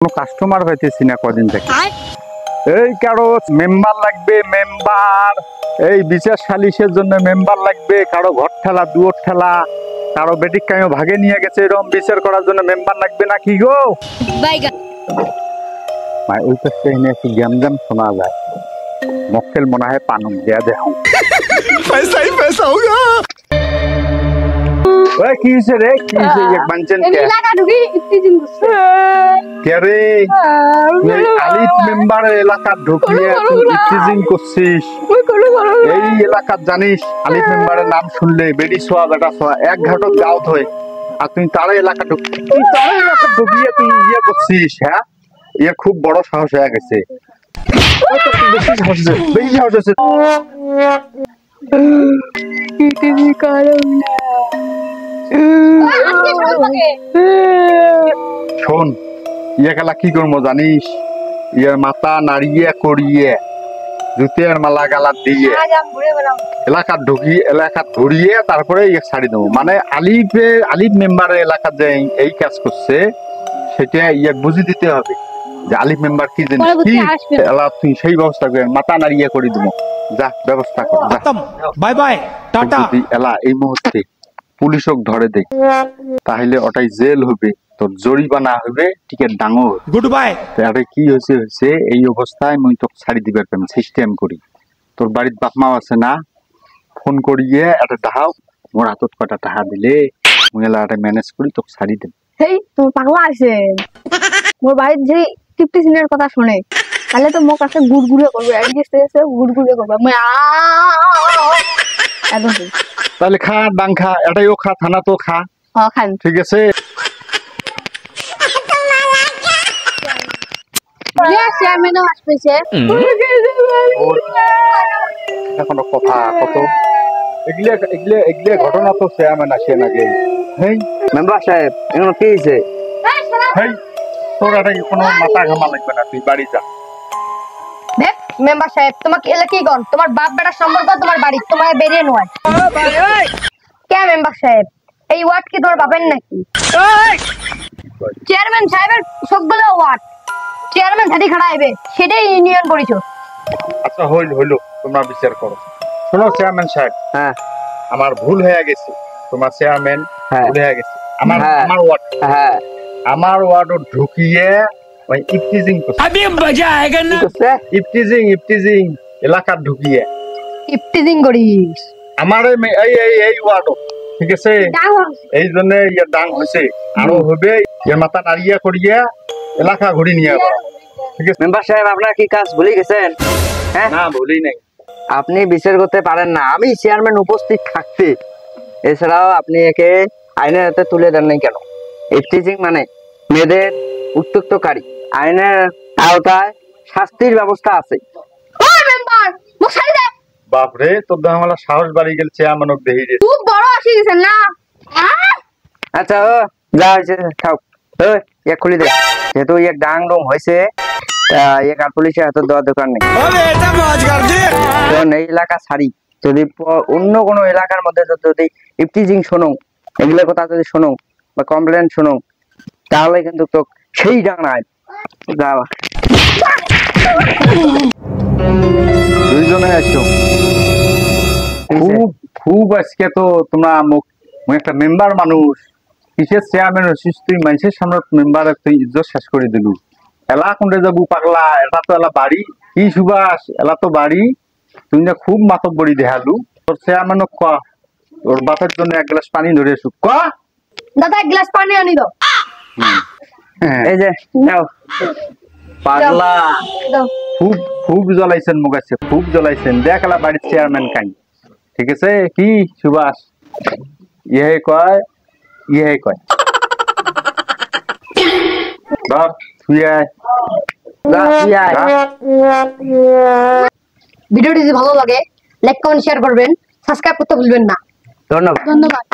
কোনো কাস্টমার পাইতেছি না কদিন থেকে। এই কারো মেম্বার লাগবে, মেম্বার এই বিচার সালিশের জন্য মেম্বার লাগবে, কারো ঘর ঠেলা দুয়ার ঠেলা, কারো বেটিক কামিও ভাগে নিয়ে গেছে, এরকম বিচার করার জন্য মেম্বার লাগবে নাকি গো? ওই তো সেখানে একটু গ্যামজাম শোনা যায়, মক্কেল মনে হয় পানুম দেয়া দেহ। पैसा ही पैसा होगा। ওই কি হইছে রে, কি হইছে? এক বানচেন কে এলাকা ঢুকি ইত্তিজিং করছে কে রে? তুই আলিফ মেম্বার এলাকা ঢুকিয়ে তুই ইফতিজিং করছিস। এই এলাকা জানিস আলিফ মেম্বারের নাম শুনলে বেডি সোয়া বেটা সোয়া এক ঘাটত গাউত হয়, আর তুই তার এলাকা ঢুকিয়ে তুই ইয়ে করছিস। হ্যাঁ, ইয়ে খুব বড় সাহস হয়ে গেছে, বেশি সাহস হয়েছে। শোন, ইয়ে খেলা কি করবো জানিস? ইয়ে মাথা নাড়িয়ে করিয়ে জুতের মালা গালা দিয়ে এলাকা ঢুকি এলাকা ধরিয়ে তারপরে ইয়ে ছাড়ি দেবো। মানে আলিফ মেম্বারের এলাকা যে এই কাজ করছে সেটা ইয়ে বুঝে দিতে হবে যে আলিফ মেম্বার কি জিনিস, কি তুই সেই ব্যবস্থা করে মাথা নাড়িয়ে করে দেবো। যা ব্যবস্থা কর, বাই বাই টাটা। যদি এলা এই মুহূর্তে পুলিশক ধরে দে তাহলে ওটাই জেল হবে, তোর জরিমানা হবে, টিকেট ডাঙো হবে। Good bye. আরে কি হয়েছে এই অবস্থায় মুই তোকে ছাড়ি দিবার পেম সিস্টেম করি। তোর বাড়ির বাপ মাও আছে না, ফোন করিয়ে একটা টাহাও মোর হাতত কটা টাকা দিলে মুই এলা একটা ম্যানেজ করি তোকে ছাড়ি দেব। এই তুমি পাগলা আছে, মোর বাড়ির যে টিপটি সিনের কথা শুনে তাহলে তো মোর কাছে গুড়গুড়ে করবে, এদিকে এসে গুড়গুড়ে করবে। মই একদম তাহলে খা ডাং খা, এটাইও খা, থানা তো খা। হ্যাঁ খান, ঠিক আছে। চেয়ারম্যানও আসতেছে। এখনো কথা কত এগুলা ঘটনা তো চেয়ারম্যান আসে নাকি? হেই মেম্বার সাহেব এগুলো কি হয়েছে? হেই তোর এটা কোনো মাথা ঘামা লাগবে না, তুই বাড়ি যা। দেখ মেম্বার সাহেব, তোমাকে এলা কি গন? তোমার বাপ বেটার সম্পর্ক তোমার বাড়ি, তোমার বেরিয়ে নয়। কে মেম্বার সাহেব, এই ওয়ার্ড কি তোমার বাপের নাকি? চেয়ারম্যান সাহেবের সবগুলো ওয়ার্ড, চেয়ারম্যান ঝাড়ি খাড়াইবে, সেটাই ইউনিয়ন পরিষদ। আচ্ছা হইলো তোমরা বিচার করো। শোনো চেয়ারম্যান সাহেব, হ্যাঁ আমার ভুল হয়ে গেছে, তোমার চেয়ারম্যান ভুল হয়ে গেছে। আমার ওয়ার্ড ঢুকিয়ে ওই ইফতিজিং করছে। अभी मजा आएगा ना। ইফতিজিং এলাকা ঢুকিয়ে ইফতিজিং করিস আমার এই ওয়ার্ড, ঠিক আছে? এই জন্য ইয়ে ডাং হয়েছে, আরো হবে ইয়ে মাথা নাড়িয়ে করিয়ে এলাকা ঘুরি নিয়ে যাবো। ঠিক আছে মেম্বার সাহেব, আপনার কি কাজ ভুলে গেছেন? হ্যাঁ না, ভুলি নাই। আপনি বিচার করতে পারেন না, আমি চেয়ারম্যান উপস্থিত থাকতে। এছাড়াও আপনি একে আইনের হাতে তুলে দেন নাই কেন? ইফতিজিং মানে মেয়েদের উত্ত্যক্তকারী, আইনের আওতায় শাস্তির ব্যবস্থা আছে। ওই মেম্বার মশাই দে, বাপরে তোর দামালা সাহস বাড়ি গেল, চেয়ারম্যানক দেখি রে। খুব বড় আসি গেছেন না। আচ্ছা ও যা হয়েছে খাও, এক খুলি দে, যেহেতু এক ডাং ডং হয়েছে এক আর পুলিশের হাতে দেওয়ার দোকান নেই। এই এলাকা ছাড়ি যদি অন্য কোনো এলাকার মধ্যে যদি ইফতিজিং শোনো, এগুলোর কথা যদি শোনো বা কমপ্লেন শোনো, তাহলে কিন্তু তো সেই ডাঙায় যাওয়া। দুইজনে আসো। খুব আজকে তো তোমরা একটা মেম্বার মানুষ, কিসের চেয়ারম্যান হচ্ছিস তুই? মানুষের সামনে মেম্বার তুই ইজ্জত শেষ করে দিলু। এলা কোনটা যাবো পাগলা? এটা তো এলা বাড়ি, কি সুবাস, এলা তো বাড়ি। তুই না খুব মাতব বড়ি দেখালু। তোর চেয়ারম্যান ক তোর বাপের জন্য এক গ্লাস পানি ধরে এসু। ক দাদা এক গ্লাস পানি আনি দাও। এই যে নাও পাগলা। খুব খুব জ্বলাইছেন মুখ আছে, খুব জ্বলাইছেন। দেখ এলা বাড়ির চেয়ারম্যান কাই, ঠিক আছে? কি সুবাস ইহে কয় ধর তুই আয়। ভিডিওটি যদি ভালো লাগে লাইক কমেন্ট শেয়ার করবেন, সাবস্ক্রাইব করতে ভুলবেন না। ধন্যবাদ। ধন্যবাদ।